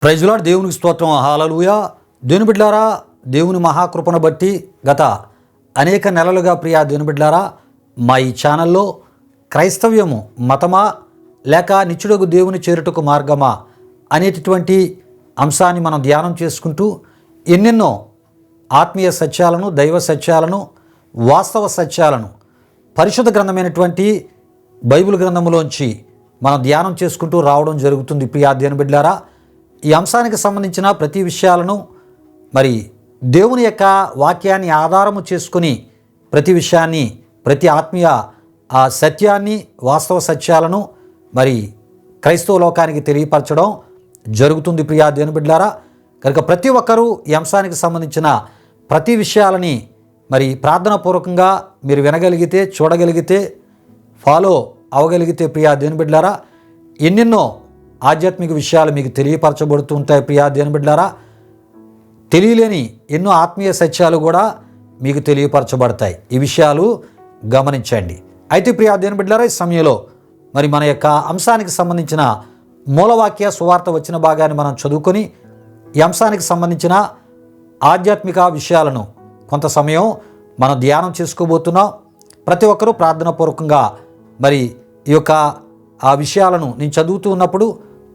Praise lord. దేవునికి స్తోత్రం. హల్లెలూయా. దేవుని బిడ్డలారా, దేవుని మహాకృపను బట్టి గత అనేక నెలలుగా ప్రియా దేవుని బిడ్డలారా, మా ఈ ఛానల్లో క్రైస్తవ్యము మతమా లేక నిత్యుడగు దేవుని చేరుటకు మార్గమా అనేటటువంటి అంశాన్ని మనం ధ్యానం చేసుకుంటూ ఎన్నెన్నో ఆత్మీయ సత్యాలను, దైవ సత్యాలను, వాస్తవ సత్యాలను పరిశుద్ధ గ్రంథమైనటువంటి బైబిల్ గ్రంథములోంచి మనం ధ్యానం చేసుకుంటూ రావడం జరుగుతుంది. ప్రియా దేవుని బిడ్డలారా, ఈ అంశానికి సంబంధించిన ప్రతి విషయాలను మరి దేవుని యొక్క వాక్యాన్ని ఆధారము చేసుకుని ప్రతి విషయాన్ని, ప్రతి ఆత్మీయ ఆ సత్యాన్ని, వాస్తవ సత్యాలను మరి క్రైస్తవ లోకానికి తెలియపరచడం జరుగుతుంది. ప్రియా దేవుని బిడ్డలారా, కనుక ప్రతి ఒక్కరూ ఈ అంశానికి సంబంధించిన ప్రతి విషయాలని మరి ప్రార్థనాపూర్వకంగా మీరు వినగలిగితే, చూడగలిగితే, ఫాలో అవ్వగలిగితే ప్రియా దేవుని బిడ్డలారా, ఎన్నెన్నో ఆధ్యాత్మిక విషయాలు మీకు తెలియపరచబడుతూ ఉంటాయి. ప్రియా దేవుని బిడ్డలారా, తెలియలేని ఎన్నో ఆత్మీయ సత్యాలు కూడా మీకు తెలియపరచబడతాయి. ఈ విషయాలు గమనించండి. అయితే ప్రియా దేవుని బిడ్డలారా, ఈ సమయంలో మరి మన యొక్క అంశానికి సంబంధించిన మూలవాక్య సువార్త వచ్చిన భాగాన్ని మనం చదువుకొని ఈ అంశానికి సంబంధించిన ఆధ్యాత్మిక విషయాలను కొంత సమయం మనం ధ్యానం చేసుకోబోతున్నాం. ప్రతి ఒక్కరూ ప్రార్థనాపూర్వకంగా మరి ఈ యొక్క ఆ విషయాలను నేను చదువుతూ ఉన్నప్పుడు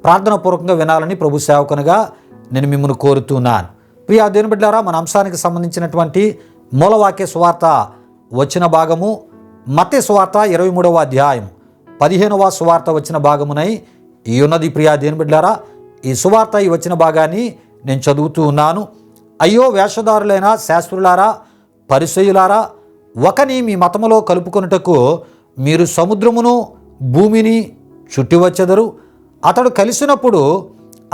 ప్రార్థనాపూర్వకంగా వినాలని ప్రభు సేవకునిగా నేను మిమ్మల్ని కోరుతున్నాను. ప్రియా దేవుని బిడ్డలారా, మన అంశానికి సంబంధించినటువంటి మూలవాక్య సువార్త వచ్చిన భాగము మత్తయి సువార్త 23వ అధ్యాయం 15వ సువార్త వచ్చిన భాగమునై ఈ ఉన్నది. ప్రియా దేవుని బిడ్డలారా, ఈ సువార్త ఈ వచ్చిన భాగాన్ని నేను చదువుతూ ఉన్నాను. అయ్యో వేషధారులైన శాస్త్రులారా, పరిసయ్యులారా, ఒకని మీ మతములో కలుపుకొనుటకు మీరు సముద్రమును భూమిని చుట్టివచ్చెదరు. అతడు కలిసినప్పుడు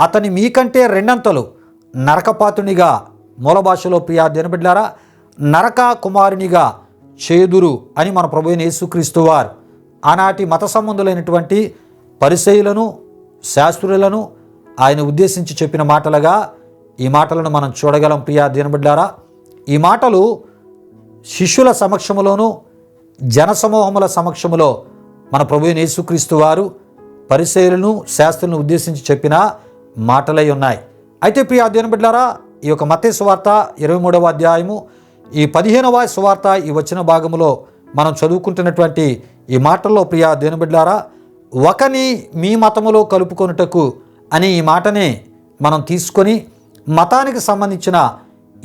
అతని మీకంటే రెండంతలు నరకపాతునిగా, మూల భాషలో ప్రియా దేవుని బిడ్డలారా నరక కుమారునిగా చేదురు అని మన ప్రభువైన యేసుక్రీస్తు వారు ఆనాటి మత సంబంధులైనటువంటి పరిసయ్యులను, శాస్త్రులను ఆయన ఉద్దేశించి చెప్పిన మాటలుగా ఈ మాటలను మనం చూడగలం. ప్రియా దేవుని బిడ్డలారా, ఈ మాటలు శిష్యుల సమక్షములోను జనసమూహముల సమక్షములో మన ప్రభువైన యేసుక్రీస్తు వారు పరిసయ్యులను, శాస్త్రులను ఉద్దేశించి చెప్పిన మాటలై ఉన్నాయి. అయితే ప్రియా దేవుని బిడ్డలారా, ఈ యొక్క మత్తయి సువార్త 23వ అధ్యాయము ఈ 15వ సువార్త ఈ వచ్చిన భాగములో మనం చదువుకుంటున్నటువంటి ఈ మాటల్లో ప్రియా దేవుని బిడ్డలారా, ఒకని మీ మతములో కలుపుకొనుటకు అనే ఈ మాటనే మనం తీసుకొని మతానికి సంబంధించిన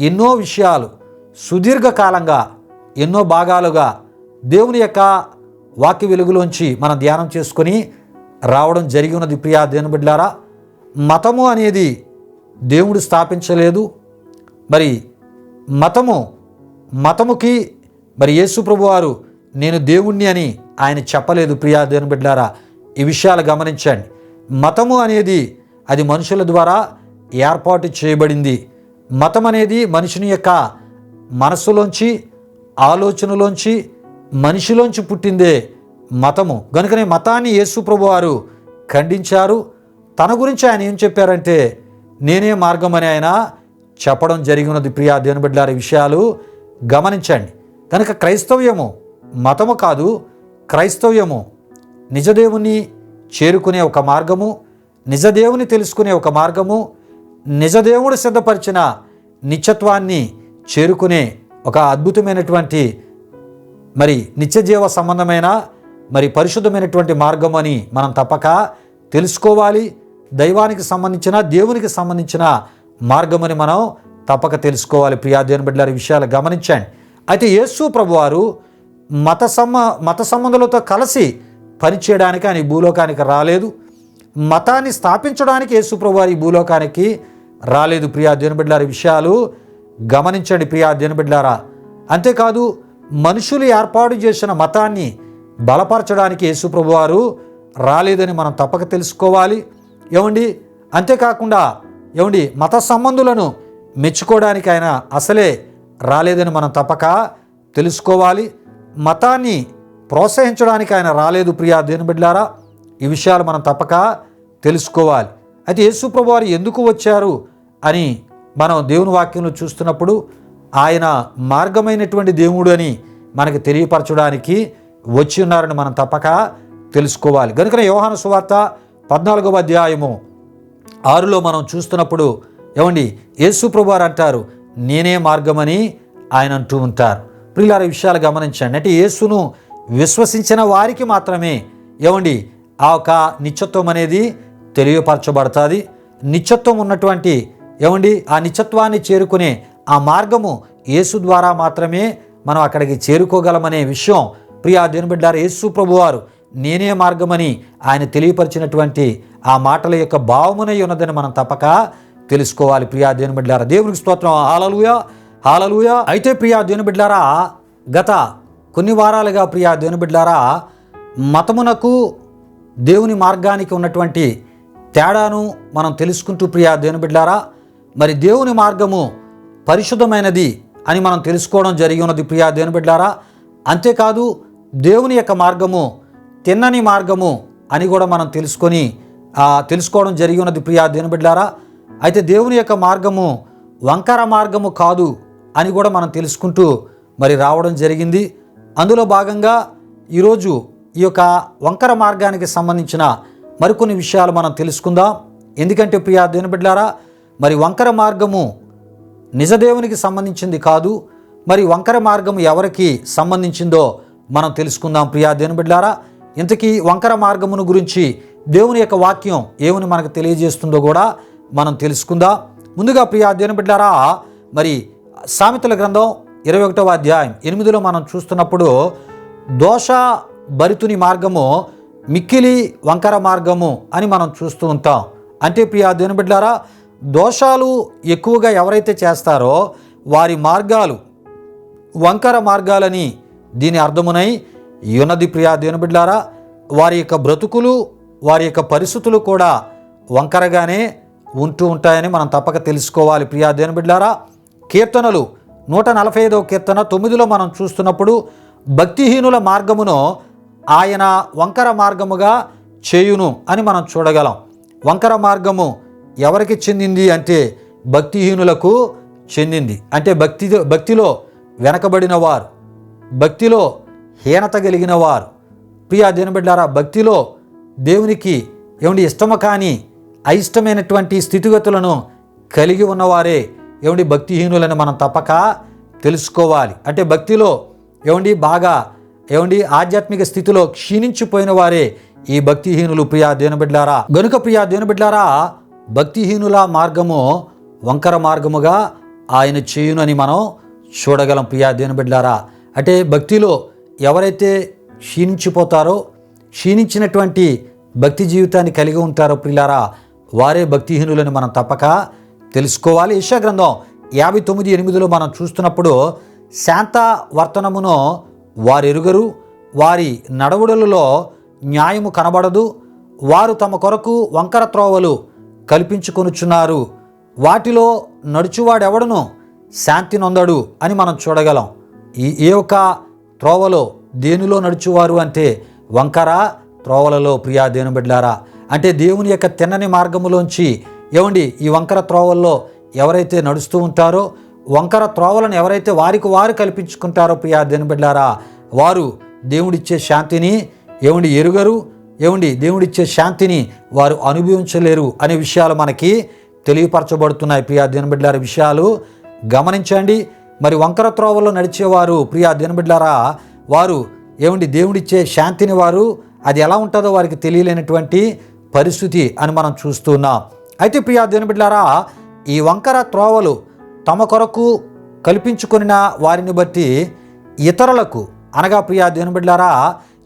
ఎన్నో విషయాలు సుదీర్ఘకాలంగా ఎన్నో భాగాలుగా దేవుని యొక్క వాక్య వెలుగులోంచి మనం ధ్యానం చేసుకొని రావడం జరిగి ఉన్నది. ప్రియా దేవుని బిడ్డలారా, మతము అనేది దేవుడు స్థాపించలేదు. మరి మతముకి మరి యేసు ప్రభువారు నేను దేవుణ్ణి అని ఆయన చెప్పలేదు. ప్రియా దేవుని బిడ్డలారా, ఈ విషయాలు గమనించండి. మతము అనేది అది మనుషుల ద్వారా ఏర్పాటు చేయబడింది. మతం అనేది మనుషుని యొక్క మనస్సులోంచి, ఆలోచనలోంచి, మనిషిలోంచి పుట్టిందే మతము. కనుకనే మతాన్ని యేసు ప్రభువారు ఖండించారు. తన గురించి ఆయన ఏం చెప్పారంటే నేనే మార్గం అని ఆయన చెప్పడం జరిగి ఉన్నది. ప్రియా దేవుని బిడ్డలారా, ఈ విషయాలు గమనించండి. కనుక క్రైస్తవ్యము మతము కాదు, క్రైస్తవ్యము నిజదేవుని చేరుకునే ఒక మార్గము, నిజదేవుని తెలుసుకునే ఒక మార్గము, నిజదేవుడు సిద్ధపరిచిన నిత్యత్వాన్ని చేరుకునే ఒక అద్భుతమైనటువంటి మరి నిత్యజీవ సంబంధమైన మరి పరిశుద్ధమైనటువంటి మార్గం అని మనం తప్పక తెలుసుకోవాలి. దైవానికి సంబంధించిన, దేవునికి సంబంధించిన మార్గమని మనం తప్పక తెలుసుకోవాలి. ప్రియా దేవుని బిడ్డలారా, ఈ విషయాలు గమనించండి. అయితే యేసు ప్రభువారు మత సంబంధులతో కలిసి పనిచేయడానికి ఆయన ఈ భూలోకానికి రాలేదు. మతాన్ని స్థాపించడానికి యేసు ప్రభువారు ఈ భూలోకానికి రాలేదు. ప్రియా దేవుని బిడ్డలారా, ఈ విషయాలు గమనించండి. ప్రియా దేవుని బిడ్డలారా, అంతేకాదు మనుషులు ఏర్పాటు చేసిన మతాన్ని బలపరచడానికి యేసు ప్రభువారు రాలేదని మనం తప్పక తెలుసుకోవాలి. అంతేకాకుండా మత సంబంధులను మెచ్చుకోవడానికి ఆయన అసలే రాలేదని మనం తప్పక తెలుసుకోవాలి. మతాన్ని ప్రోత్సహించడానికి ఆయన రాలేదు. ప్రియా దేవుని బిడ్డలారా, ఈ విషయాలు మనం తప్పక తెలుసుకోవాలి. అయితే యేసు ప్రభువారు ఎందుకు వచ్చారు అని మనం దేవుని వాక్యంలో చూస్తున్నప్పుడు ఆయన మార్గమైనటువంటి దేవుడు అని మనకి తెలియపరచడానికి వచ్చి ఉన్నారని మనం తప్పక తెలుసుకోవాలి. కనుక యోహాను సువార్త 14వ అధ్యాయము 6లో మనం చూస్తున్నప్పుడు ఏమండి యేసు ప్రభువారు అంటారు, నేనే మార్గమని ఆయన అంటూ ఉంటారు. ప్రియులారా, ఈ విషయాలు గమనించండి. అంటే యేసును విశ్వసించిన వారికి మాత్రమే ఏమండి ఆ ఒక నిత్యత్వం అనేది తెలియపరచబడుతుంది. నిత్యత్వం ఉన్నటువంటి ఏమండి ఆ నిత్యత్వాన్ని చేరుకునే ఆ మార్గము యేసు ద్వారా మాత్రమే మనం అక్కడికి చేరుకోగలమనే విషయం ప్రియా దేవుని బిడ్డలారా, యేసు ప్రభువారు నేనే మార్గమని ఆయన తెలియపరిచినటువంటి ఆ మాటల యొక్క భావమునై ఉన్నదని మనం తప్పక తెలుసుకోవాలి. ప్రియా దేవుని బిడ్డలారా, దేవునికి స్తోత్రం. హల్లెలూయా, హల్లెలూయా. అయితే ప్రియా దేవుని బిడ్డలారా, గత కొన్ని వారాలుగా ప్రియా దేవుని బిడ్డలారా, మతమునకు దేవుని మార్గానికి ఉన్నటువంటి తేడాను మనం తెలుసుకుంటూ ప్రియా దేవుని బిడ్డలారా, మరి దేవుని మార్గము పరిశుద్ధమైనది అని మనం తెలుసుకోవడం జరిగి ఉన్నది ప్రియా దేవుని బిడ్డలారా. అంతేకాదు దేవుని యొక్క మార్గము తిన్నని మార్గము అని కూడా మనం తెలుసుకోవడం జరిగి ఉన్నది ప్రియా దేవుని బిడ్డలారా. అయితే దేవుని యొక్క మార్గము వంకర మార్గము కాదు అని కూడా మనం తెలుసుకుంటూ మరి రావడం జరిగింది. అందులో భాగంగా ఈరోజు ఈ యొక్క వంకర మార్గానికి సంబంధించిన మరికొన్ని విషయాలు మనం తెలుసుకుందాం. ఎందుకంటే ప్రియా దేవుని బిడ్డలారా, మరి వంకర మార్గము నిజదేవునికి సంబంధించింది కాదు. మరి వంకర మార్గము ఎవరికి సంబంధించిందో మనం తెలుసుకుందాం ప్రియా దేవుని బిడ్డలారా. ఇంతకీ వంకర మార్గమును గురించి దేవుని యొక్క వాక్యం ఏమని మనకు తెలియజేస్తుందో కూడా మనం తెలుసుకుందాం. ముందుగా ప్రియా దేవుని బిడ్డలారా, మరి సామెతల గ్రంథం 21వ అధ్యాయం 8లో మనం చూస్తున్నప్పుడు దోష భరితుని మార్గము మిక్కిలి వంకర మార్గము అని మనం చూస్తూ ఉంటాం. అంటే ప్రియా దేవుని బిడ్డలారా, దోషాలు ఎక్కువగా ఎవరైతే చేస్తారో వారి మార్గాలు వంకర మార్గాలని దీని అర్థమునై యున్నది ప్రియా దేవుని బిడ్డలారా. వారి యొక్క బ్రతుకులు వారి యొక్క పరిస్థితులు కూడా వంకరగానే ఉంటూ ఉంటాయని మనం తప్పక తెలుసుకోవాలి ప్రియా దేవుని బిడ్డలారా. కీర్తనలు 145వ కీర్తన 9లో మనం చూస్తున్నప్పుడు భక్తిహీనుల మార్గమును ఆయన వంకర మార్గముగా చేయును అని మనం చూడగలం. వంకర మార్గము ఎవరికి చెందింది అంటే భక్తిహీనులకు చెందింది. అంటే భక్తిలో వెనకబడిన వారు, భక్తిలో హీనత కలిగిన వారు ప్రియా దేవుని బిడ్డలారా, భక్తిలో దేవునికి ఏమండి ఇష్టము కాని అయిష్టమైనటువంటి స్థితిగతులను కలిగి ఉన్నవారే ఏమండి భక్తిహీనులని మనం తప్పక తెలుసుకోవాలి. అంటే భక్తిలో ఏమండి బాగా ఏమండి ఆధ్యాత్మిక స్థితిలో క్షీణించిపోయిన వారే ఈ భక్తిహీనులు ప్రియా దేవుని బిడ్డలారా. గనుక ప్రియా దేవుని బిడ్డలారా, భక్తిహీనుల మార్గము వంకర మార్గముగా ఆయన చేయునని మనం చూడగలం ప్రియా దేవుని బిడ్డలారా. అంటే భక్తిలో ఎవరైతే క్షీణించిపోతారో, క్షీణించినటువంటి భక్తి జీవితాన్ని కలిగి ఉంటారో ప్రియులారా, వారే భక్తిహీనులని మనం తప్పక తెలుసుకోవాలి. యెషయా గ్రంథం 59:8లో మనం చూస్తున్నప్పుడు శాంత వర్తనమును వారెరుగరు, వారి నడవడులలో న్యాయము కనబడదు, వారు తమ కొరకు వంకర త్రోవలు కల్పించుకొనుచున్నారు, వాటిలో నడుచువాడెవడను శాంతి నొందడు అని మనం చూడగలం. ఏ ఒక్క త్రోవలో దేనిలో నడుచువారు అంటే వంకర త్రోవలలో ప్రియా దేవుని బిడ్డలారా. అంటే దేవుని యొక్క తిన్నని మార్గములోంచి ఏమండి ఈ వంకర త్రోవల్లో ఎవరైతే నడుస్తూ ఉంటారో, వంకర త్రోవలను ఎవరైతే వారికి వారు కల్పించుకుంటారో ప్రియా దేవుని బిడ్డలారా, వారు దేవుడిచ్చే శాంతిని ఏమండి ఎరుగరు, ఏమండి దేవుడిచ్చే శాంతిని వారు అనుభవించలేరు అనే విషయాలు మనకి తెలియపరచబడుతున్నాయి ప్రియా దేవుని బిడ్డలారా. విషయాలు గమనించండి. మరి వంకర త్రోవల్లో నడిచేవారు ప్రియా దేవుని బిడ్డలారా, వారు ఏమండి దేవుడిచ్చే శాంతిని వారు అది ఎలా ఉంటుందో వారికి తెలియలేనటువంటి పరిస్థితి అని మనం చూస్తున్నాం. అయితే ప్రియా దేవుని బిడ్డలారా, ఈ వంకర త్రోవలు తమ కొరకు కల్పించుకొనిన వారిని బట్టి ఇతరులకు అనగా ప్రియా దేవుని బిడ్డలారా,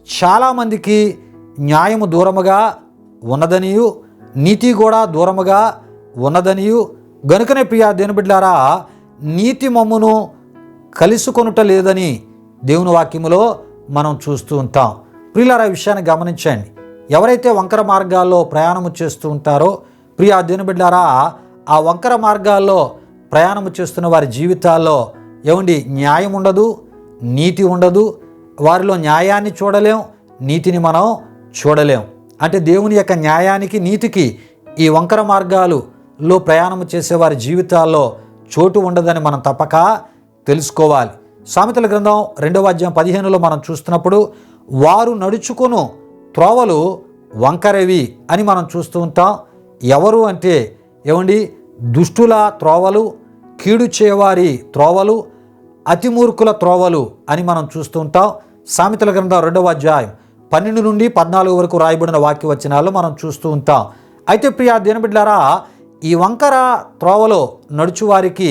చాలామందికి న్యాయము దూరముగా ఉన్నదనియు నీతి కూడా దూరముగా ఉన్నదనియు గనుకనే ప్రియా దేవుని బిడ్డలారా, నీతి మమ్మును కలుసుకొనుట లేదని దేవుని వాక్యములో మనం చూస్తూ ఉంటాం. ప్రియులారా, ఈ విషయాన్ని గమనించండి. ఎవరైతే వంకర మార్గాల్లో ప్రయాణము చేస్తూ ఉంటారో ప్రియా దేవుని బిడ్డలారా, ఆ వంకర మార్గాల్లో ప్రయాణము చేస్తున్న వారి జీవితాల్లో ఏమండి న్యాయం ఉండదు, నీతి ఉండదు. వారిలో న్యాయాన్ని చూడలేం, నీతిని మనం చూడలేం. అంటే దేవుని యొక్క న్యాయానికి నీతికి ఈ వంకర మార్గాలలో ప్రయాణము చేసే వారి జీవితాల్లో చోటు ఉండదని మనం తప్పక తెలుసుకోవాలి. సామెతల గ్రంథం 2వ అధ్యాయం 15లో మనం చూస్తున్నప్పుడు వారు నడుచుకొను త్రోవలు వంకరవి అని మనం చూస్తూ ఉంటాం. ఎవరు అంటే ఏమండి, దుష్టుల త్రోవలు, కీడు చేయవారి త్రోవలు, అతిమూర్ఖుల త్రోవలు అని మనం చూస్తూ ఉంటాం. సామెతల గ్రంథం 2వ అధ్యాయం 12 నుండి 14 వరకు రాయబడిన వాక్య వచనాల్లో మనం చూస్తూ ఉంటాం. అయితే ప్రియా దేవుని బిడ్డలారా, ఈ వంకర త్రోవలో నడుచువారికి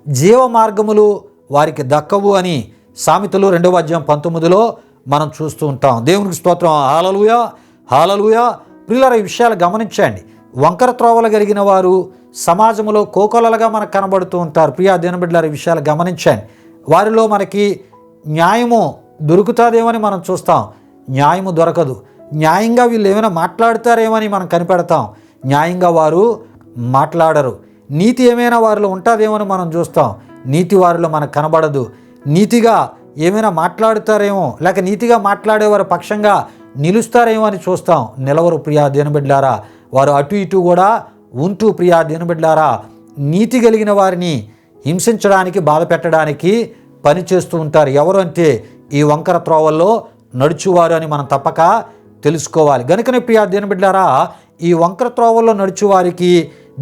జీవ మార్గములు వారికి దక్కవు అని సామెతలు 2వ అధ్యాయం 19లో మనం చూస్తూ ఉంటాం. దేవునికి స్తోత్రం. హల్లెలూయా, హల్లెలూయా. ప్రియులారా, ఈ విషయాలు గమనించండి. వంకర త్రోవలు కలిగిన వారు సమాజంలో కోకొలలుగా మనకు కనబడుతూ ఉంటారు. ప్రియా దేవుని బిడ్డలారా, ఈ విషయాలు గమనించండి. వారిలో మనకి న్యాయము దొరుకుతుందేమని మనం చూస్తాం, న్యాయము దొరకదు. న్యాయంగా వీళ్ళు ఏమైనా మాట్లాడతారేమని మనం కనిపెడతాం, న్యాయంగా వారు మాట్లాడరు. నీతి ఏమైనా వారిలో ఉంటుందేమని మనం చూస్తాం, నీతి వారిలో మనకు కనబడదు. నీతిగా ఏమైనా మాట్లాడుతారేమో, లేక నీతిగా మాట్లాడేవారి పక్షంగా నిలుస్తారేమో అని చూస్తాం, నిలవరు. ప్రియా దేవుని బిడ్డలారా, వారు అటు ఇటు కూడా ఉంటూ ప్రియా దేవుని బిడ్డలారా, నీతి కలిగిన వారిని హింసించడానికి, బాధ పెట్టడానికి పని చేస్తూ ఉంటారు. ఎవరు అంటే ఈ వంకర త్రోవల్లో నడుచువారు అని మనం తప్పక తెలుసుకోవాలి. గనుకనే ప్రియా దేవుని బిడ్డలారా, ఈ వంకర త్రోవల్లో నడుచువారికి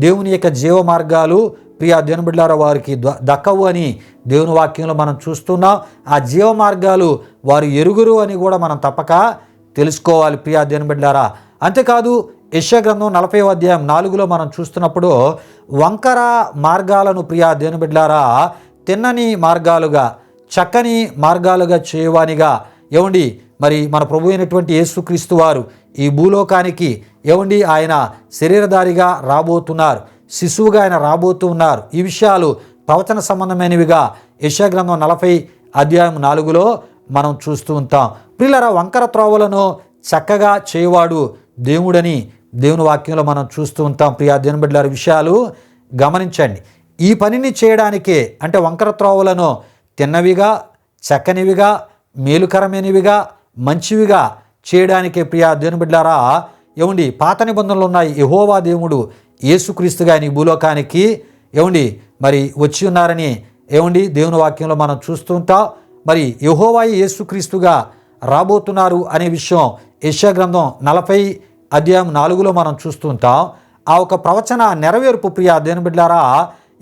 దేవుని యొక్క జీవ మార్గాలు ప్రియా దేవుని బిడ్డలారా వారికి దక్కవు అని దేవుని వాక్యంలో మనం చూస్తున్నాం. ఆ జీవ మార్గాలు వారు ఎరుగురు అని కూడా మనం తప్పక తెలుసుకోవాలి ప్రియా దేవుని బిడ్డలారా. అంతేకాదు, యెషయా గ్రంథం 40వ అధ్యాయం 4లో మనం చూస్తున్నప్పుడు వంకర మార్గాలను ప్రియా దేవుని బిడ్డలారా తిన్నని మార్గాలుగా, చక్కని మార్గాలుగా చేయవానిగా ఏమండి మరి మన ప్రభు అయినటువంటి యేసుక్రీస్తు వారు ఈ భూలోకానికి ఏమండి ఆయన శరీరధారిగా రాబోతున్నారు, శిశువుగా ఆయన రాబోతూ ఉన్నారు. ఈ విషయాలు ప్రవచన సంబంధమైనవిగా యెషయా గ్రంథం 40 అధ్యాయం 4లో మనం చూస్తూ ఉంటాం. ప్రియులారా, వంకర త్రోవలను చక్కగా చేయవాడు దేవుడని దేవుని వాక్యంలో మనం చూస్తూ ఉంటాం. ప్రియా దేవుని బిడ్డలారా, విషయాలు గమనించండి. ఈ పనిని చేయడానికే, అంటే వంకర త్రోవలను తిన్నవిగా, చక్కనివిగా, మేలుకరమైనవిగా, మంచివిగా చేయడానికే ప్రియా దేవుని బిడ్డలారా ఏమండి పాత నిబంధనలు ఉన్నాయి. యెహోవా దేవుడు యేసుక్రీస్తుగా ఆయన ఈ భూలోకానికి ఏమండి మరి వచ్చి ఉన్నారని ఏమండి దేవుని వాక్యంలో మనం చూస్తూ ఉంటాం. మరి యెహోవా యేసుక్రీస్తుగా రాబోతున్నారు అనే విషయం యెషయా గ్రంథం 40 అధ్యాయం 4లో మనం చూస్తూ ఉంటాం. ఆ ఒక ప్రవచన నెరవేర్పు ప్రియా దేవుని బిడ్డలారా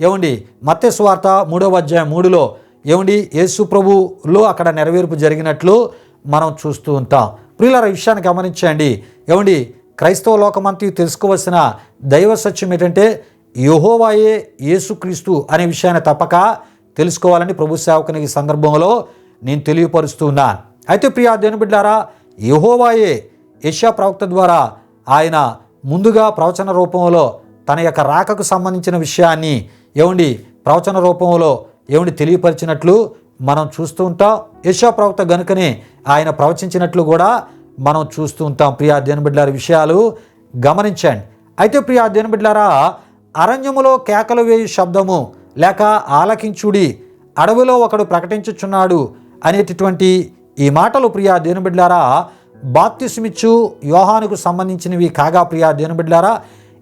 ఏమండి మత్తయి సువార్త 3వ అధ్యాయం 3లో ఏమండి యేసు ప్రభువులో అక్కడ నెరవేర్పు జరిగినట్లు మనం చూస్తూ ఉంటాం. ప్రియులారా, ఈ విషయాన్ని గమనించండి. ఏమండి క్రైస్తవ లోకమంతా తెలుసుకోవాల్సిన దైవ సత్యం ఏంటంటే యెహోవాయే యేసుక్రీస్తు అనే విషయాన్ని తప్పక తెలుసుకోవాలని ప్రభు సేవకునికి ఈ సందర్భంలో నేను తెలియపరుస్తూ ఉన్నాను. అయితే ప్రియా దేవుని బిడ్డలారా, యెహోవాయే యెషయా ప్రవక్త ద్వారా ఆయన ముందుగా ప్రవచన రూపంలో తన యొక్క రాకకు సంబంధించిన విషయాన్ని ఏమండి ప్రవచన రూపంలో ఏమండి తెలియపరిచినట్లు మనం చూస్తూ ఉంటాం. యెషయా ప్రవక్త గనుకనే ఆయన ప్రవచించినట్లు కూడా మనం చూస్తూ ఉంటాం. ప్రియా దేవుని బిడ్డలారా, విషయాలు గమనించండి. అయితే ప్రియా దేవుని బిడ్డలారా, అరణ్యములో కేకలు వేయు శబ్దము లేక ఆలకించుడి, అడవిలో ఒకడు ప్రకటించుచున్నాడు అనేటటువంటి ఈ మాటలు ప్రియా దేవుని బిడ్డలారా బాప్తిస్మిచ్చు యోహానుకు సంబంధించినవి కాగా ప్రియా దేవుని బిడ్డలారా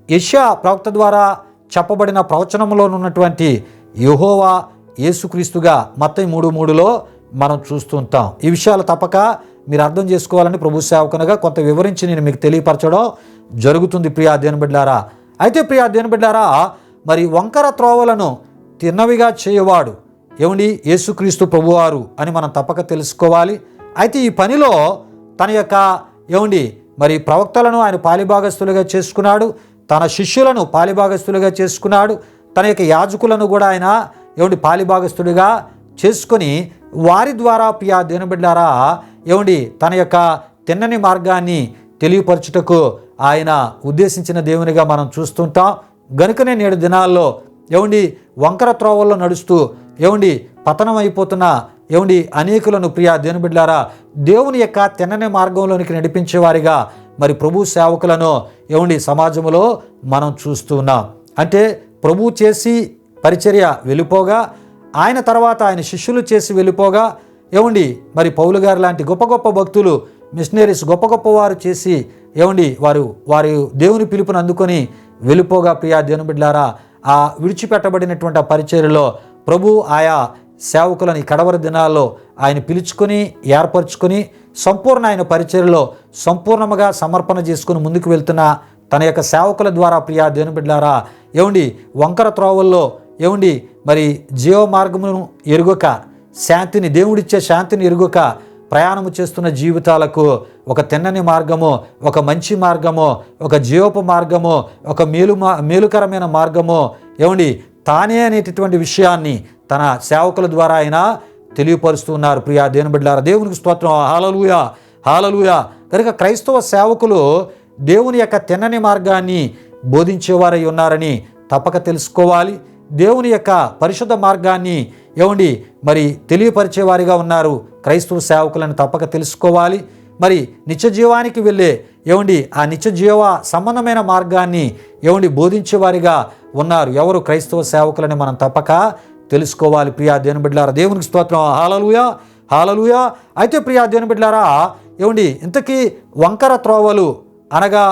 యెషయా ప్రవక్త ద్వారా చెప్పబడిన ప్రవచనంలో ఉన్నటువంటి యెహోవా యేసుక్రీస్తుగా మత్తయి 3:3లో మనం చూస్తూ ఉంటాం. ఈ విషయాలు తప్పక మీరు అర్థం చేసుకోవాలని ప్రభు సేవకునిగా కొంత వివరించి నేను మీకు తెలియపరచడం జరుగుతుంది ప్రియా దేవుని బిడ్డలారా. అయితే ప్రియా దేవుని బిడ్డలారా, మరి వంకర త్రోవలను తిన్నవిగా చేయవాడు ఏమండి యేసుక్రీస్తు ప్రభువారు అని మనం తప్పక తెలుసుకోవాలి. అయితే ఈ పనిలో తన యొక్క ఏమండి మరి ప్రవక్తలను ఆయన పాలిభాగస్తులుగా చేసుకున్నాడు, తన శిష్యులను పాలిభాగస్తులుగా చేసుకున్నాడు, తన యొక్క యాజకులను కూడా ఆయన ఏమండి పాలిభాగస్తుడిగా చేసుకొని వారి ద్వారా ప్రియా దేవుని బిడ్డలారా ఏమండి తన యొక్క తిన్నని మార్గాన్ని తెలియపరచుటకు ఆయన ఉద్దేశించిన దేవునిగా మనం చూస్తుంటాం. గనుకనే నేడు దినాల్లో ఏమండి వంకర త్రోవల్లో నడుస్తూ ఏమండి పతనం అయిపోతున్న ఏమండి అనేకులను ప్రియా దేవుని బిడ్డలారా దేవుని యొక్క తిన్నని మార్గంలోనికి నడిపించేవారిగా మరి ప్రభు సేవకులను ఏమండి సమాజంలో మనం చూస్తున్నాం. అంటే ప్రభు చేసి పరిచర్య వెళ్ళిపోగా ఆయన తర్వాత ఆయన శిష్యులు చేసి వెళ్ళిపోగా ఏమండి మరి పౌలు గారు లాంటి గొప్ప గొప్ప భక్తులు మిషనరీస్ గొప్ప గొప్ప వారు చేసి ఏమండి వారి దేవుని పిలుపుని అందుకొని వెళ్ళిపోగా ప్రియా దేవుని బిడ్డలారా ఆ విడిచిపెట్టబడినటువంటి ఆ పరిచర్యలో ప్రభు ఆయా సేవకులని కడవరి దినాల్లో ఆయన పిలుచుకొని ఏర్పరచుకొని సంపూర్ణ ఆయన పరిచర్యలో సంపూర్ణముగా సమర్పణ చేసుకుని ముందుకు వెళ్తున్న తన యొక్క సేవకుల ద్వారా ప్రియా దేవుని బిడ్డలారా ఏమండి వంకర త్రోవల్లో ఏమండి మరి జీవ మార్గమును ఎరుగక శాంతిని దేవుడిచ్చే శాంతిని ఎరుగక ప్రయాణము చేస్తున్న జీవితాలకు ఒక తిన్నని మార్గము, ఒక మంచి మార్గము, ఒక జీవపు మార్గము, ఒక మేలుకరమైన మార్గము ఏమండి తానే అనేటటువంటి విషయాన్ని తన సేవకుల ద్వారా ఆయన తెలియపరుస్తున్నారు ప్రియా దేవుని బిడ్డలారా. దేవునికి స్తోత్రం. హల్లెలూయా, హల్లెలూయా. కనుక క్రైస్తవ సేవకులు దేవుని యొక్క తిన్నని మార్గాన్ని బోధించేవారై ఉన్నారని తప్పక తెలుసుకోవాలి. దేవుని యొక్క పరిశుద్ధ మార్గాన్ని ఏమండి మరి తెలియపరిచేవారిగా ఉన్నారు క్రైస్తవ సేవకులను తప్పక తెలుసుకోవాలి. మరి నిత్య జీవానికి వెళ్ళే ఏమండి ఆ నిత్య జీవ సంబంధమైన మార్గాన్ని ఏమండి బోధించేవారిగా ఉన్నారు ఎవరు? క్రైస్తవ సేవకులని మనం తప్పక తెలుసుకోవాలి ప్రియా దేవుని బిడ్డలారా. దేవునికి స్తోత్రం. హల్లెలూయా, హల్లెలూయా. అయితే ప్రియా దేవుని బిడ్డలారా ఏమండి ఇంతకీ వంకర త్రోవలు అనగా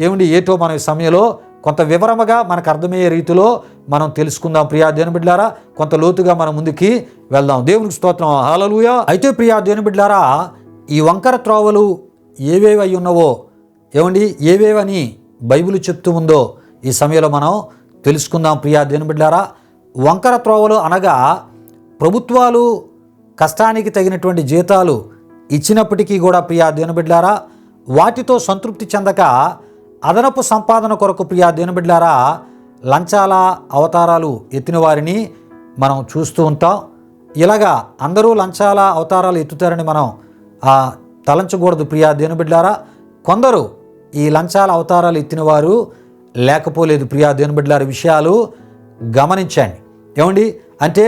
ఏమండి ఏటో మనం ఈ సమయంలో కొంత వివరముగా మనకు అర్థమయ్యే రీతిలో మనం తెలుసుకుందాం ప్రియా దేవుని బిడ్డలారా. కొంత లోతుగా మనం ముందుకి వెళ్దాం. దేవునికి స్తోత్రం. హల్లెలూయా. అయితే ప్రియా దేవుని బిడ్డలారా ఈ వంకర త్రోవలు ఏవేవి అయి ఉన్నవో ఏమండి ఏవేవని బైబిల్ చెప్తూ ఉందో ఈ సమయంలో మనం తెలుసుకుందాం ప్రియా దేవుని బిడ్డలారా. వంకర త్రోవలు అనగా ప్రభుత్వాలు కష్టానికి తగినటువంటి జీతాలు ఇచ్చినప్పటికీ కూడా ప్రియా దేవుని బిడ్డలారా వాటితో సంతృప్తి చెందక అదనపు సంపాదన కొరకు ప్రియా దేవుని బిడ్డలారా లంచాల అవతారాలు ఎత్తిన వారిని మనం చూస్తూ ఉంటాం. ఇలాగా అందరూ లంచాల అవతారాలు ఎత్తుతారని మనం తలంచకూడదు ప్రియా దేవుని బిడ్డలారా. కొందరు ఈ లంచాల అవతారాలు ఎత్తిన వారు లేకపోలేదు ప్రియా దేవుని బిడ్డలారా. విషయాలు గమనించండి ఏమండి. అంటే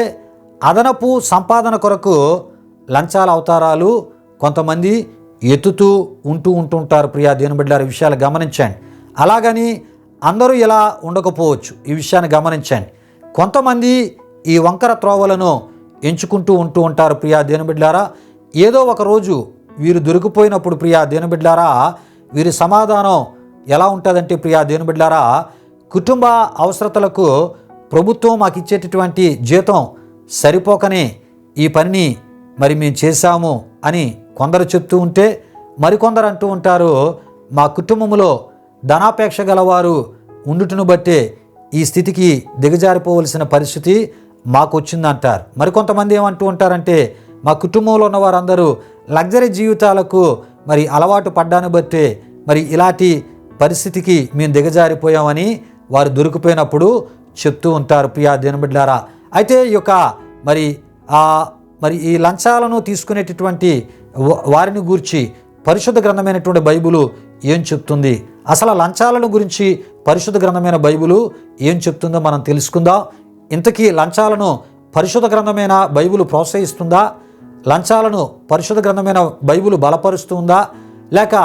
అదనపు సంపాదన కొరకు లంచాల అవతారాలు కొంతమంది ఎత్తుతూ ఉంటుంటారు ప్రియా దేవుని బిడ్డలారా. విషయాలు గమనించండి. అలాగని అందరూ ఇలా ఉండకపోవచ్చు. ఈ విషయాన్ని గమనించండి. కొంతమంది ఈ వంకర త్రోవలను ఎంచుకుంటూ ఉంటారు ప్రియా దేవుని బిడ్డలారా. ఏదో ఒక రోజు వీరు దొరికిపోయినప్పుడు ప్రియా దేవుని బిడ్డలారా వీరి సమాధానం ఎలా ఉంటుందంటే ప్రియా దేవుని బిడ్డలారా కుటుంబ అవసరతలకు ప్రభుత్వం మాకు ఇచ్చేటటువంటి జీతం సరిపోకనే ఈ పనిని మరి మేము చేశాము అని కొందరు చెప్తూ ఉంటే మరికొందరు అంటూ ఉంటారు మా కుటుంబంలో ధనాపేక్ష గలవారు ఉండుటను బట్టే ఈ స్థితికి దిగజారిపోవలసిన పరిస్థితి మాకు వచ్చిందంటారు. మరికొంతమంది ఏమంటూ ఉంటారంటే మా కుటుంబంలో ఉన్న వారందరూ లగ్జరీ జీవితాలకు మరి అలవాటు పడ్డాను బట్టే మరి ఇలాంటి పరిస్థితికి మేము దిగజారిపోయామని వారు దొరికిపోయినప్పుడు చెప్తూ ఉంటారు ప్రియా దేవుని బిడ్డలారా. అయితే ఈ యొక్క మరి ఈ లంచాలను తీసుకునేటటువంటి వారిని గూర్చి పరిశుద్ధ గ్రంథమైనటువంటి బైబిలు ఏం చెప్తుంది? అసలు లంచాలను గురించి పరిశుద్ధ గ్రంథమైన బైబిలు ఏం చెప్తుందో మనం తెలుసుకుందాం. ఇంతకీ లంచాలను పరిశుద్ధ గ్రంథమైన బైబిలు ప్రోత్సహిస్తుందా? లంచాలను పరిశుద్ధ గ్రంథమైన బైబిలు బలపరుస్తుందా? లేక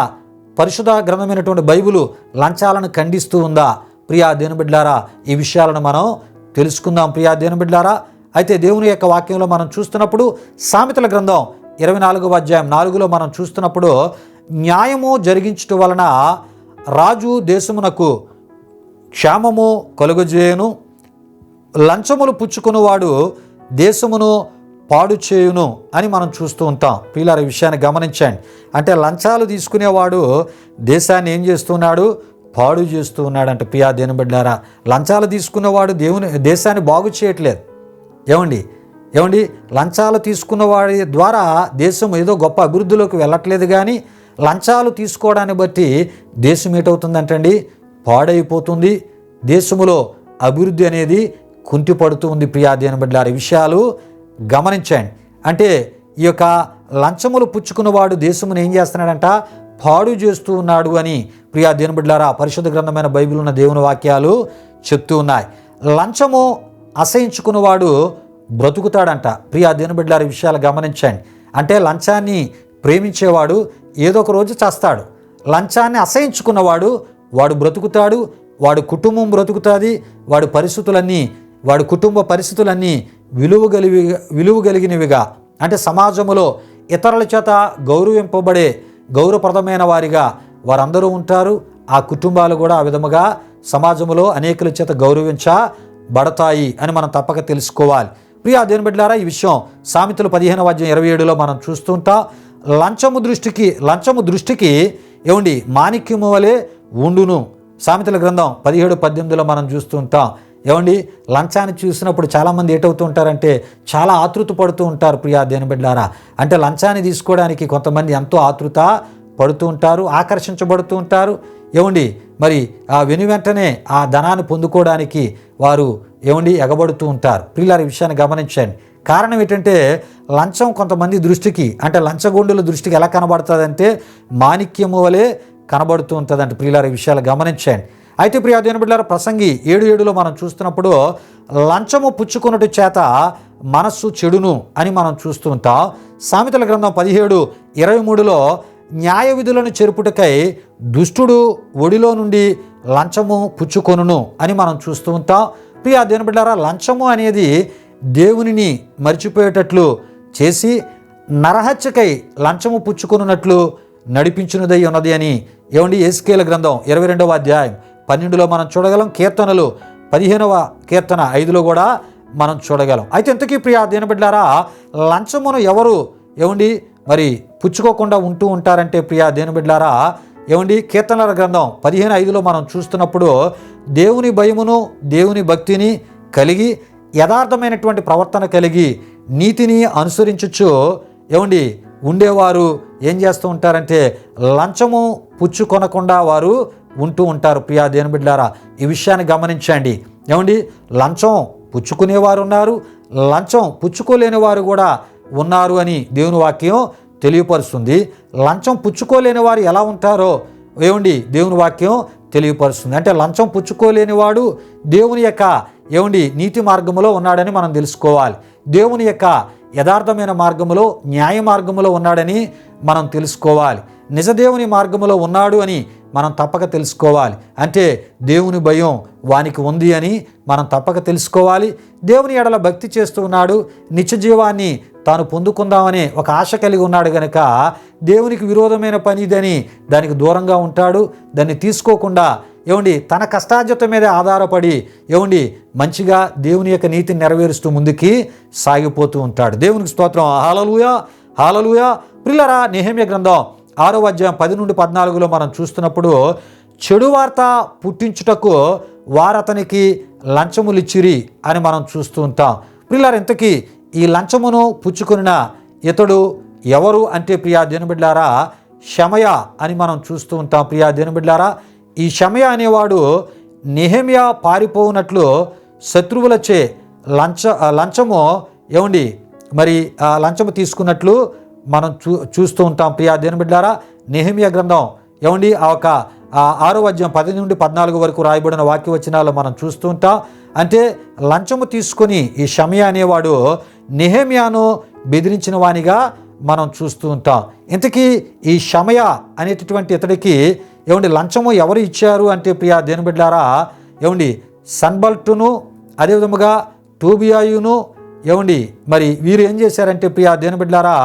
పరిశుద్ధ గ్రంథమైనటువంటి బైబిలు లంచాలను ఖండిస్తూ ఉందా? ప్రియా దేవుని బిడ్డలారా ఈ విషయాలను మనం తెలుసుకుందాం ప్రియా దేవుని బిడ్డలారా. అయితే దేవుని యొక్క వాక్యంలో మనం చూస్తున్నప్పుడు సామెతల గ్రంథం 24వ అధ్యాయం 4లో మనం చూస్తున్నప్పుడు న్యాయము జరిగించటం వలన రాజు దేశమునకు క్షేమము కలుగజేయును, లంచములు పుచ్చుకునేవాడు దేశమును పాడు చేయును అని మనం చూస్తూ ఉంటాం. ప్రియులారా ఈ విషయాన్ని గమనించండి. అంటే లంచాలు తీసుకునేవాడు దేశాన్ని ఏం చేస్తున్నాడు? పాడు చేస్తూ ఉన్నాడంట ప్రియా దేవుని బిడ్డలారా. లంచాలు తీసుకున్నవాడు దేశాన్ని బాగు చేయట్లేదు. ఏమండి లంచాలు తీసుకున్న వాడి ద్వారా దేశం ఏదో గొప్ప అభివృద్ధిలోకి వెళ్ళట్లేదు. కానీ లంచాలు తీసుకోవడాన్ని బట్టి దేశం ఏటవుతుందంటండి? పాడైపోతుంది. దేశంలో అభివృద్ధి అనేది కుంటిపడుతూ ఉంది ప్రియా దేవుని బిడ్డలారా. ఈ విషయాలు గమనించండి. అంటే ఈ యొక్క లంచములు పుచ్చుకున్నవాడు దేశమును ఏం చేస్తున్నాడంట? పాడు చేస్తూ ఉన్నాడు అని ప్రియా దేవుని బిడ్డలారా పరిశుద్ధ గ్రంథమైన బైబిల్ ఉన్న దేవుని వాక్యాలు చెప్తూ ఉన్నాయి. లంచము అసహించుకున్నవాడు బ్రతుకుతాడంట ప్రియా దేవుని బిడ్డలారా. ఈ విషయాలు గమనించండి. అంటే లంచాన్ని ప్రేమించేవాడు ఏదో ఒక రోజు చేస్తాడు. లంచాన్ని అసహించుకున్నవాడు వాడు బ్రతుకుతాడు, వాడు కుటుంబం బ్రతుకుతుంది, వాడి కుటుంబ పరిస్థితులన్నీ విలువ కలిగినవిగా అంటే సమాజంలో ఇతరుల చేత గౌరవింపబడే గౌరవప్రదమైన వారిగా వారందరూ ఉంటారు. ఆ కుటుంబాలు కూడా ఆ విధముగా సమాజంలో అనేకుల చేత గౌరవించబడతాయి అని మనం తప్పక తెలుసుకోవాలి. ప్రియా దేవుని బిడ్డలారా ఈ విషయం సామెతలు 15వ అధ్యాయం 27లో మనం చూస్తుంటాం. లంచము దృష్టికి ఏమండి మాణిక్యము వలె ఉండును సామెతల గ్రంథం 17:18 మనం చూస్తూ ఉంటాం. ఏమండి, లంచాన్ని చూసినప్పుడు చాలామంది ఏటవుతూ ఉంటారంటే చాలా ఆతృత పడుతూ ఉంటారు ప్రియా దేవుని బిడ్డలారా. అంటే లంచాన్ని తీసుకోవడానికి కొంతమంది ఎంతో ఆతృత పడుతూ ఉంటారు, ఆకర్షించబడుతూ ఉంటారు. ఏమండి, మరి ఆ వెంటనే ఆ ధనాన్ని పొందుకోవడానికి వారు ఎగబడుతూ ఉంటారు. ప్రియులారా, ఈ విషయాన్ని గమనించండి. కారణం ఏంటంటే లంచం కొంతమంది దృష్టికి, అంటే లంచగొండుల దృష్టికి ఎలా కనబడుతుందంటే మాణిక్యము వలె కనబడుతూ ఉంటుందంటే. ప్రియులారా, ఈ విషయాలు గమనించండి. అయితే ప్రియా దేవుని బిడ్డలారా, ప్రసంగి 7:7 మనం చూస్తున్నప్పుడు లంచము పుచ్చుకొనుట చేత మనస్సు చెడును అని మనం చూస్తూ ఉంటాం. సామెతల గ్రంథం 17:23 న్యాయ విధులను చెరుపుటకై దుష్టుడు ఒడిలో నుండి లంచము పుచ్చుకొనును అని మనం చూస్తూ ఉంటాం. ప్రియా దేవుని బిడ్డలారా, లంచము అనేది దేవునిని మర్చిపోయేటట్లు చేసి నరహత్యకై లంచము పుచ్చుకొనున్నట్లు నడిపించున్నదై ఉన్నది అని యేస్కేలు గ్రంథం 22వ అధ్యాయం 12లో మనం చూడగలం. కీర్తనలు 15వ కీర్తన 5లో కూడా మనం చూడగలం. అయితే ఇంతకీ ప్రియా దేవుని బిడ్డలారా, లంచమును ఎవరు మరి పుచ్చుకోకుండా ఉంటూ ఉంటారంటే ప్రియా దేవుని బిడ్డలారా, కీర్తనల గ్రంథం 15:5లో మనం చూస్తున్నప్పుడు దేవుని భయమును దేవుని భక్తిని కలిగి యథార్థమైనటువంటి ప్రవర్తన కలిగి నీతిని అనుసరించుచు ఉండేవారు ఏం చేస్తూ ఉంటారంటే లంచము పుచ్చుకొనకుండా వారు ఉంటూ ఉంటారు. ప్రియా దేవుని బిడ్డలారా, ఈ విషయాన్ని గమనించండి. లంచం పుచ్చుకునేవారు ఉన్నారు, లంచం పుచ్చుకోలేని వారు కూడా ఉన్నారు అని దేవుని వాక్యం తెలియపరుస్తుంది. లంచం పుచ్చుకోలేని వారు ఎలా ఉంటారో దేవుని వాక్యం తెలియపరుస్తుంది. అంటే లంచం పుచ్చుకోలేని వాడు దేవుని యొక్క నీతి మార్గములో ఉన్నాడని మనం తెలుసుకోవాలి. దేవుని యొక్క యథార్థమైన మార్గములో, న్యాయ మార్గములో ఉన్నాడని మనం తెలుసుకోవాలి. నిజదేవుని మార్గములో ఉన్నాడు అని మనం తప్పక తెలుసుకోవాలి. అంటే దేవుని భయం వానికి ఉంది అని మనం తప్పక తెలుసుకోవాలి. దేవుని ఎడల భక్తి చేస్తూ ఉన్నాడు, నిత్య జీవాన్ని తాను పొందుకుందామనే ఒక ఆశ కలిగి ఉన్నాడు గనక దేవునికి విరోధమైన పని ఇదని దానికి దూరంగా ఉంటాడు. దాన్ని తీసుకోకుండా తన కష్టార్జిత మీద ఆధారపడి మంచిగా దేవుని యొక్క నీతిని నెరవేరుస్తూ ముందుకి సాగిపోతూ ఉంటాడు. దేవునికి స్తోత్రం. హల్లెలూయా, హల్లెలూయా. ప్రియులారా, నెహెమ్యా గ్రంథం 6వ అధ్యాయం 10-14లో మనం చూస్తున్నప్పుడు చెడు వార్త పుట్టించుటకు వారతనికి లంచములిచ్చిరి అని మనం చూస్తూ ఉంటాం. ప్రియులారా, ఇంతకీ ఈ లంచమును పుచ్చుకున్న ఇతడు ఎవరు అంటే ప్రియా దేవుని బిడ్డలారా, షమయ అని మనం చూస్తూ ఉంటాం. ప్రియా దేవుని బిడ్డలారా, ఈ షమయ అనేవాడు నెహెమ్యా పారిపోవునట్లు శత్రువులచే లంచము మరి లంచము తీసుకున్నట్లు మనం చూస్తూ ఉంటాం. ప్రియా దేవుని బిడ్డలారా, నెహెమ్యా గ్రంథం 6వ అధ్యాయం 10-14 వరకు రాయబడిన వాక్యవచనాలు మనం చూస్తూ ఉంటాం. అంటే లంచము తీసుకొని ఈ షమయ అనేవాడు నెహెమ్యాను బెదిరించిన వానిగా మనం చూస్తూ ఉంటాం. ఇంతకీ ఈ షమయ అనేటటువంటి ఇతడికి లంచము ఎవరు ఇచ్చారు అంటే ప్రియా దేవుని బిడ్డలారా, సన్బల్టును అదేవిధముగా టోబియాయును మరి వీరు ఏం చేశారంటే ప్రియా దేవుని బిడ్డలారా,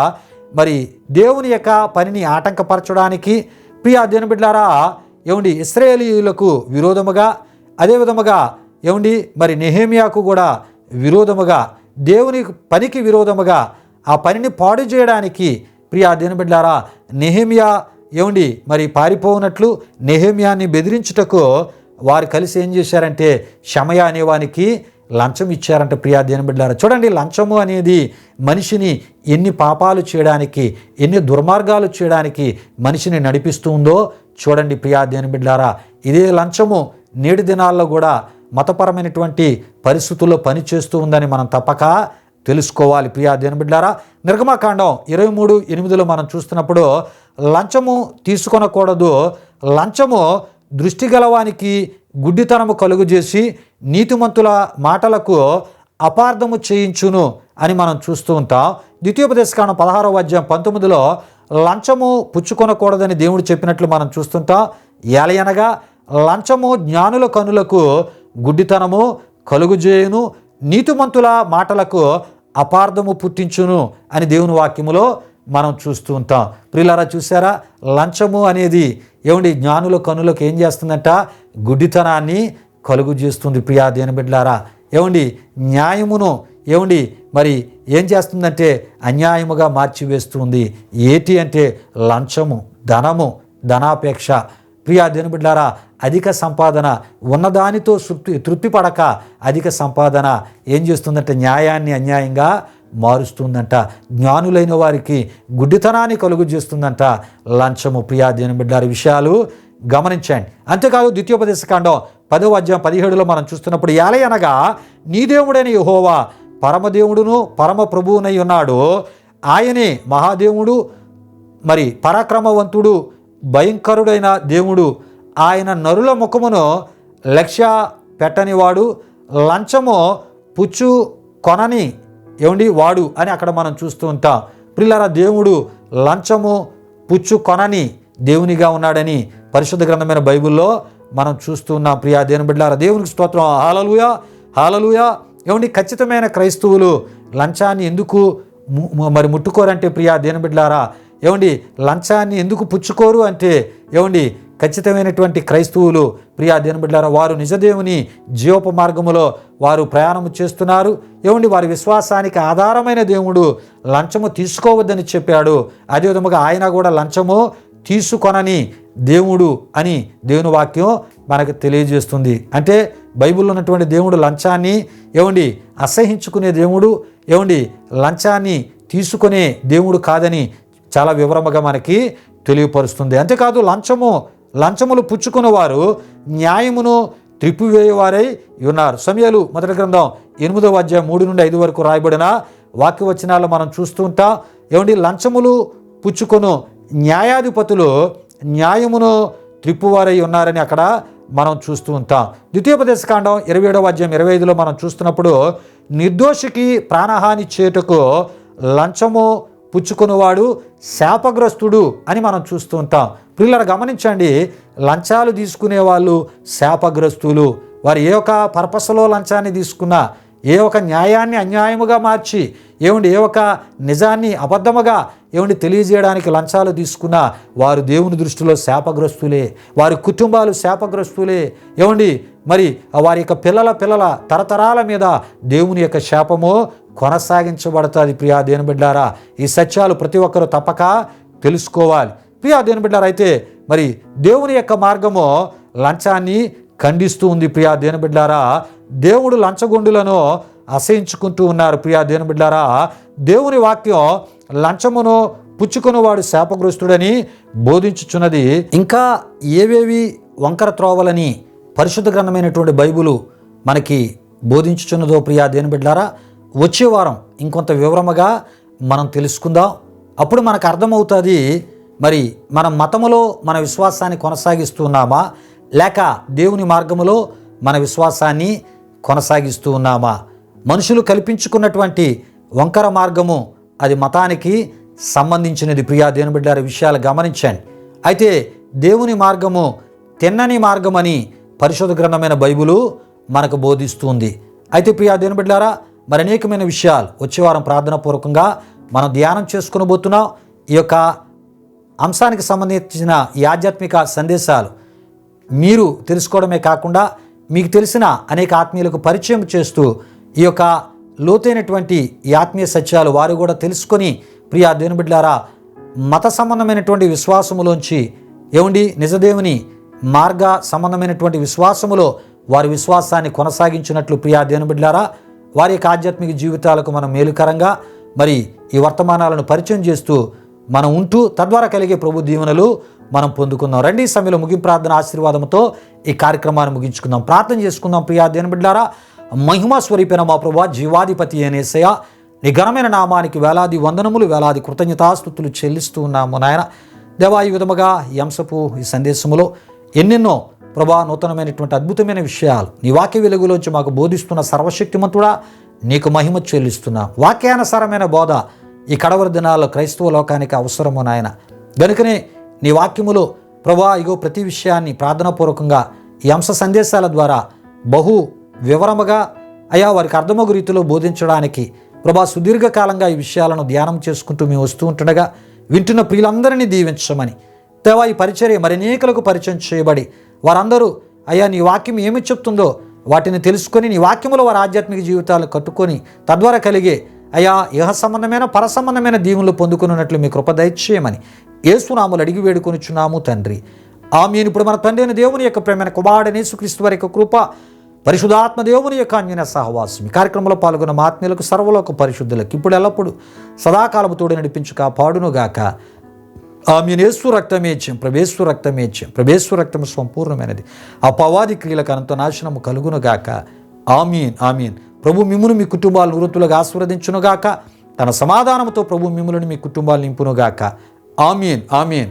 మరి దేవుని యొక్క పనిని ఆటంకపరచడానికి ప్రియా దేవుని బిడ్డలారా ఇశ్రాయేలీయులకు విరోధముగా, అదేవిధముగా మరి నెహెమ్యాకు కూడా విరోధముగా, దేవుని పనికి విరోధముగా ఆ పనిని పాడు చేయడానికి ప్రియా దేవుని బిడ్డలారా నెహెమ్యా మరి పారిపోనట్లు నెహెమ్యాని బెదిరించుటకు వారు కలిసి ఏం చేశారంటే షమయ అనేవానికి లంచం ఇచ్చారంట. ప్రియా దేవుని బిడ్డలారా, చూడండి, లంచము అనేది మనిషిని ఎన్ని పాపాలు చేయడానికి, ఎన్ని దుర్మార్గాలు చేయడానికి మనిషిని నడిపిస్తూ ఉందో చూడండి. ప్రియా దేవుని బిడ్డలారా, ఇదే లంచము నేటి దినాల్లో కూడా మతపరమైనటువంటి పరిస్థితుల్లో పనిచేస్తూ ఉందని మనం తప్పక తెలుసుకోవాలి. ప్రియా దేవుని బిడ్డలారా, నిర్గమకాండం 23:8లో మనం చూస్తున్నప్పుడు లంచము తీసుకొనకూడదు, లంచము దృష్టి గలవానికి గుడ్డితనము కలుగు చేసి నీతిమంతుల మాటలకు అపార్థము చేయించును అని మనం చూస్తూ ఉంటాం. ద్వితీయోపదేశకాండం 16వ అధ్యాయం 19లో లంచము పుచ్చుకొనకూడదని దేవుడు చెప్పినట్లు మనం చూస్తుంటాం. ఏలయనగా లంచము జ్ఞానుల కనులకు గుడ్డితనము కలుగుజేయును, నీతిమంతుల మాటలకు అపార్థము పుట్టించును అని దేవుని వాక్యములో మనం చూస్తూ ఉంటాం. ప్రియులారా, చూసారా, లంచము అనేది జ్ఞానుల కనులకు ఏం చేస్తుందంట? గుడ్డితనాన్ని కలుగు చేస్తుంది. ప్రియా దేవుని బిడ్డలారా, న్యాయమును మరి ఏం చేస్తుందంటే అన్యాయముగా మార్చివేస్తుంది. ఏటి అంటే లంచము, ధనము, ధనాపేక్ష. ప్రియా దేవుని బిడ్డలారా, అధిక సంపాదన, ఉన్నదానితో తృప్తి పడక అధిక సంపాదన ఏం చేస్తుందంటే న్యాయాన్ని అన్యాయంగా మారుస్తుందంట. జ్ఞానులైన వారికి గుడ్డితనాన్ని కలుగు చేస్తుందంట లంచము. ప్రియా దేవుని బిడ్డలారా, విషయాలు గమనించండి. అంతేకాదు ద్వితీయోపదేశకాండం 10వ అధ్యాయం 17లో మనం చూస్తున్నప్పుడు, ఏలయనగా నీ దేవుడైన యెహోవా పరమదేవుడును పరమ ప్రభువునై ఉన్నాడు. ఆయనే మహాదేవుడు, మరి పరాక్రమవంతుడు, భయంకరుడైన దేవుడు. ఆయన నరుల ముఖమును లక్ష్య పెట్టనివాడు, లంచము పుచ్చు కొనని వాడు అని అక్కడ మనం చూస్తూ ఉంటాం. ప్రియులారా, దేవుడు లంచము పుచ్చు కొనని దేవునిగా ఉన్నాడని పరిశుద్ధ గ్రంథమైన బైబిల్లో మనం చూస్తూ ఉన్నాం. ప్రియా దేవుని బిడ్డలారా, దేవునికి స్తోత్రం. హల్లెలూయా, హల్లెలూయా. ఖచ్చితమైన క్రైస్తవులు లంచాన్ని ఎందుకు ముట్టుకోరంటే, ప్రియా దేవుని బిడ్డలారా, లంచాన్ని ఎందుకు పుచ్చుకోరు అంటే, ఖచ్చితమైనటువంటి క్రైస్తవులు ప్రియా దేవుని బిడ్డలారా, వారు నిజదేవుని జీవప మార్గములో వారు ప్రయాణం చేస్తున్నారు. వారి విశ్వాసానికి ఆధారమైన దేవుడు లంచము తీసుకోవద్దని చెప్పాడు. అదేవిధముగా ఆయన కూడా లంచము తీసుకొనని దేవుడు అని దేవుని వాక్యం మనకు తెలియజేస్తుంది. అంటే బైబిల్లో ఉన్నటువంటి దేవుడు లంచాన్ని అసహించుకునే దేవుడు, లంచాన్ని తీసుకునే దేవుడు కాదని చాలా వివరముగా మనకి తెలియపరుస్తుంది. అంతేకాదు లంచములు పుచ్చుకున్న వారు న్యాయమును త్రిప్పివేయవారై ఉన్నారు. సమూయేలు మొదటి గ్రంథం 8వ అధ్యాయం 3 నుండి 5 వరకు రాయబడిన వాక్యవచనాలు మనం చూస్తూ ఉంటాం. లంచములు పుచ్చుకొను న్యాయాధిపతులు న్యాయమును త్రిప్పువారై ఉన్నారని అక్కడ మనం చూస్తూ ఉంటాం. ద్వితీయోపదేశకాండం 27వ అధ్యాయం 25లో మనం చూస్తున్నప్పుడు, నిర్దోషికి ప్రాణహాని చేటుకు లంచము పుచ్చుకునేవాడు శాపగ్రస్తుడు అని మనం చూస్తూ ఉంటాం. ప్రియులారా, గమనించండి, లంచాలు తీసుకునే వాళ్ళు శాపగ్రస్తులు. వారు ఏ ఒక పర్పస్లో లంచాన్ని తీసుకున్నా, ఏ ఒక న్యాయాన్ని అన్యాయముగా మార్చి ఏ ఒక నిజాన్ని అబద్ధముగా తెలియజేయడానికి లంచాలు తీసుకున్నా వారు దేవుని దృష్టిలో శాపగ్రస్తులే. వారి కుటుంబాలు శాపగ్రస్తులే. మరి వారి యొక్క పిల్లల తరతరాల మీద దేవుని యొక్క శాపము కొనసాగించబడుతుంది. ప్రియా దేవుని బిడ్డలారా, ఈ సత్యాలు ప్రతి ఒక్కరూ తప్పక తెలుసుకోవాలి. ప్రియా దేవుని బిడ్డలారా, అయితే మరి దేవుని యొక్క మార్గము లంచాన్ని ఖండిస్తూ ఉంది. ప్రియా దేవుని బిడ్డలారా, దేవుడు లంచగొండులను అసహించుకుంటూ ఉన్నారు. ప్రియా దేవుని బిడ్డలారా, దేవుని వాక్యం లంచమును పుచ్చుకున్నవాడు శాపగ్రస్తుడని బోధించుచున్నది. ఇంకా ఏవేవి వంకర త్రోవలని పరిశుద్ధ గ్రంథమైనటువంటి బైబిలు మనకి బోధించుచున్నదో ప్రియా దేవుని బిడ్డలారా, వచ్చే వారం ఇంకొంత వివరముగా మనం తెలుసుకుందాం. అప్పుడు మనకు అర్థమవుతుంది, మరి మన మతములో మన విశ్వాసాన్ని కొనసాగిస్తున్నామా, లేక దేవుని మార్గములో మన విశ్వాసాన్ని కొనసాగిస్తూ ఉన్నామా? మనుషులు కల్పించుకున్నటువంటి వంకర మార్గము అది మతానికి సంబంధించినది. ప్రియా దేవుని బిడ్డలారా, విషయాలు గమనించండి. అయితే దేవుని మార్గము తిన్నని మార్గమని పరిశుద్ధ గ్రంథమైన బైబిలు మనకు బోధిస్తుంది. అయితే ప్రియా దేవుని బిడ్డలారా, మరి అనేకమైన విషయాలు వచ్చే వారం ప్రార్థనాపూర్వకంగా మనం ధ్యానం చేసుకుని పోతున్నాం. ఈ యొక్క అంశానికి సంబంధించిన ఈ ఆధ్యాత్మిక సందేశాలు మీరు తెలుసుకోవడమే కాకుండా మీకు తెలిసిన అనేక ఆత్మీయులకు పరిచయం చేస్తూ ఈ యొక్క లోతైనటువంటి ఈ ఆత్మీయ సత్యాలు వారు కూడా తెలుసుకొని ప్రియా దేవుని బిడ్డలారా, మత సంబంధమైనటువంటి విశ్వాసములోంచి నిజదేవుని మార్గ సంబంధమైనటువంటి విశ్వాసములో వారి విశ్వాసాన్ని కొనసాగించినట్లు ప్రియా దేవుని బిడ్డలారా, వారి యొక్క ఆధ్యాత్మిక జీవితాలకు మనం మేలుకరంగా మరి ఈ వర్తమానాలను పరిచయం చేస్తూ మనం ఉంటూ తద్వారా కలిగే ప్రభు దీవెనలు మనం పొందుకుందాం. రండి, ఈ సమయంలో ముగింపు ప్రార్థన ఆశీర్వాదంతో ఈ కార్యక్రమాన్ని ముగించుకుందాం. ప్రార్థన చేసుకుందాం. ప్రియా దేవుని బిడ్డలారా, మహిమా స్వరూపైన మా ప్రభువా, జీవాధిపతి అయిన యేసయ్య, నీ ఘనమైన నామానికి వేలాది వందనములు, వేలాది కృతజ్ఞతాస్తుతులు చెల్లిస్తూ ఉన్నాము నాయన. దేవా, ఈ విధముగా ఈ అంశపు ఈ సందేశములో ఎన్నెన్నో ప్రభా నూతనమైనటువంటి అద్భుతమైన విషయాలు నీ వాక్య వెలుగులోంచి మాకు బోధిస్తున్న సర్వశక్తిమంతుడా నీకు మహిమ చెల్లిస్తున్నా. వాక్యానుసారమైన బోధ ఈ కడవరి దినాల్లో క్రైస్తవ లోకానికి అవసరము నాయన. గనుకనే నీ వాక్యములో ప్రభా ప్రతి విషయాన్ని ప్రార్థనాపూర్వకంగా ఈ అంశ సందేశాల ద్వారా బహు వివరముగా వారికి అర్థమగు రీతిలో బోధించడానికి ప్రభా సుదీర్ఘకాలంగా ఈ విషయాలను ధ్యానం చేసుకుంటూ మేము వస్తూ ఉంటుండగా వింటున్న ప్రియులందరినీ దీవించమని దేవా, ఈ పరిచర్య మరి అనేకులకు పరిచయం చేయబడి వారందరూ నీ వాక్యం ఏమి చెప్తుందో వాటిని తెలుసుకొని నీ వాక్యములో వారి ఆధ్యాత్మిక జీవితాలు కట్టుకొని తద్వారా కలిగే ఇహ సంబంధమైన పర సంబంధమైన దీవులు పొందుకున్నట్లు మీ కృప దయచేయమని యేసు నామములో అడిగి వేడుకొనిచున్నాము తండ్రి, ఆమేన్. ఇప్పుడు మన తండ్రి అయిన దేవుని యొక్క ప్రేమైన కుమారుడైన యేసుక్రీస్తు వారి యొక్క కృప, పరిశుద్ధాత్మ దేవుని యొక్క అన్యోన్య సహవాసం ఈ కార్యక్రమంలో పాల్గొన్న మా ఆత్మీయులకు సర్వలోక పరిశుద్ధులకు ఇప్పుడు ఎల్లప్పుడు సదాకాలము తోడు నడిపించు కాపాడునుగాక. ఆమేన్. యేసు రక్తమేచ్యం, ప్రభేశ్వర రక్తమేచ్యం, ప్రభేశ్వర రక్తము సంపూర్ణమైనది. అపవాది క్రియలకు అనంత నాశనము కలుగునుగాక. ఆమేన్. ఆమేన్. ప్రభు మిమ్మును మీ కుటుంబాలను వృత్తులుగా ఆశీర్వదించునుగాక. తన సమాధానంతో ప్రభు మిమ్ములను మీ కుటుంబాలు నింపునుగాక. ఆమేన్. ఆమేన్.